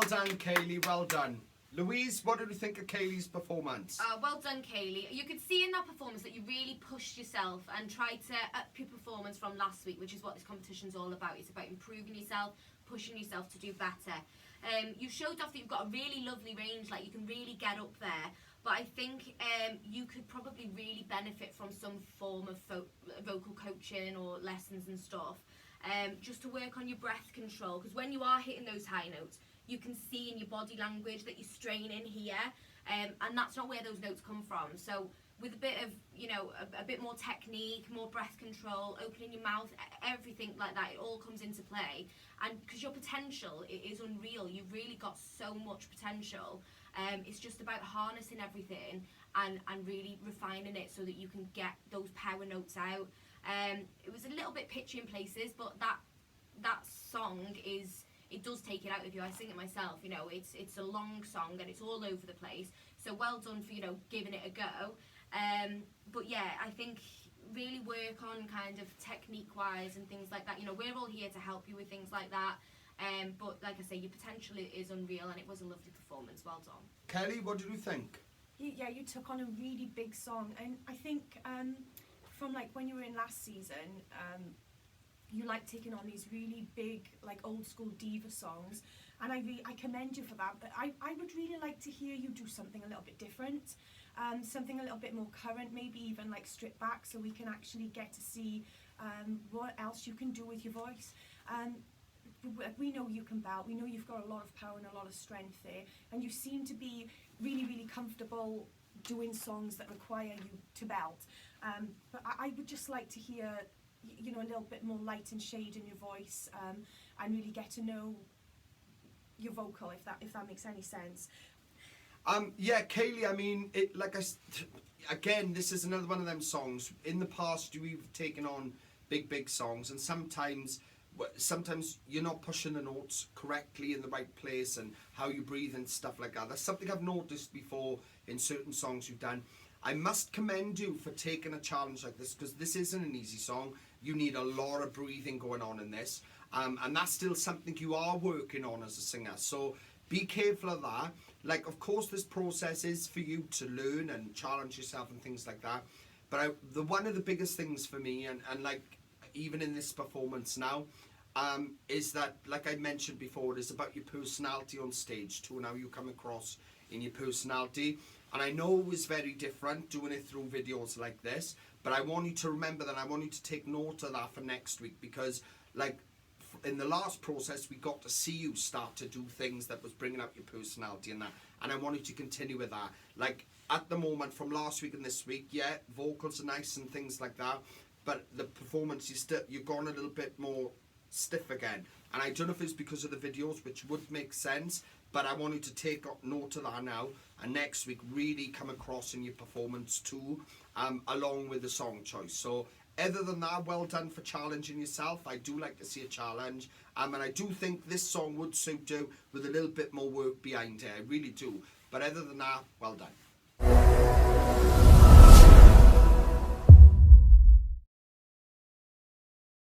done, Kayleigh, well done. Louise, what did you think of Kayleigh's performance? Well done, Kayleigh. You could see in that performance that you really pushed yourself and tried to up your performance from last week, which is what this competition's all about. It's about improving yourself, pushing yourself to do better. You showed off that you've got a really lovely range, like you can really get up there. But I think you could probably really benefit from some form of vocal coaching or lessons and stuff, just to work on your breath control. Because when you are hitting those high notes, you can see in your body language that you're straining here, and that's not where those notes come from. So with a bit of, you know, a bit more technique, more breath control, opening your mouth, everything like that, it all comes into play. And because your potential is unreal, you've really got so much potential. It's just about harnessing everything and really refining it so that you can get those power notes out. It was a little bit pitchy in places, but that song is, it does take it out of you. I sing it myself, you know, it's a long song and it's all over the place. So well done for, you know, giving it a go. But yeah, I think really work on kind of technique-wise and things like that. You know, we're all here to help you with things like that. But like I say, your potential is unreal and it was a lovely performance. Well done. Kayleigh, what did you think? Yeah, you took on a really big song, and I think from like when you were in last season, you like taking on these really big, like old school diva songs, and I commend you for that. But I would really like to hear you do something a little bit different, something a little bit more current, maybe even like stripped back, so we can actually get to see what else you can do with your voice. We know you can belt, we know you've got a lot of power and a lot of strength there, and you seem to be really, really comfortable doing songs that require you to belt. But I would just like to hear, you know, a little bit more light and shade in your voice, and really get to know your vocal, if that makes any sense. Yeah, Kayleigh, I mean, again, this is another one of them songs. In the past, we've taken on big songs, and sometimes you're not pushing the notes correctly in the right place and how you breathe and stuff like that. That's something I've noticed before in certain songs you've done. I must commend you for taking a challenge like this, because this isn't an easy song. You need a lot of breathing going on in this, and that's still something you are working on as a singer. So be careful of that. Like, of course, this process is for you to learn and challenge yourself and things like that. But one of the biggest things for me, and like even in this performance now, is that, like I mentioned before, it is about your personality on stage too, and how you come across in your personality. And I know it was very different doing it through videos like this, but I want you to remember that. I want you to take note of that for next week, because like in the last process we got to see you start to do things that was bringing out your personality and that, and I want you to continue with that. Like at the moment, from last week and this week, yeah, vocals are nice and things like that, but the performance, you've gone a little bit more stiff again, and I don't know if it's because of the videos, which would make sense, but I want you to take note of that now, and next week really come across in your performance too, along with the song choice. So other than that, well done for challenging yourself. I do like to see a challenge, and I do think this song would suit you with a little bit more work behind it. I really do. But other than that, well done.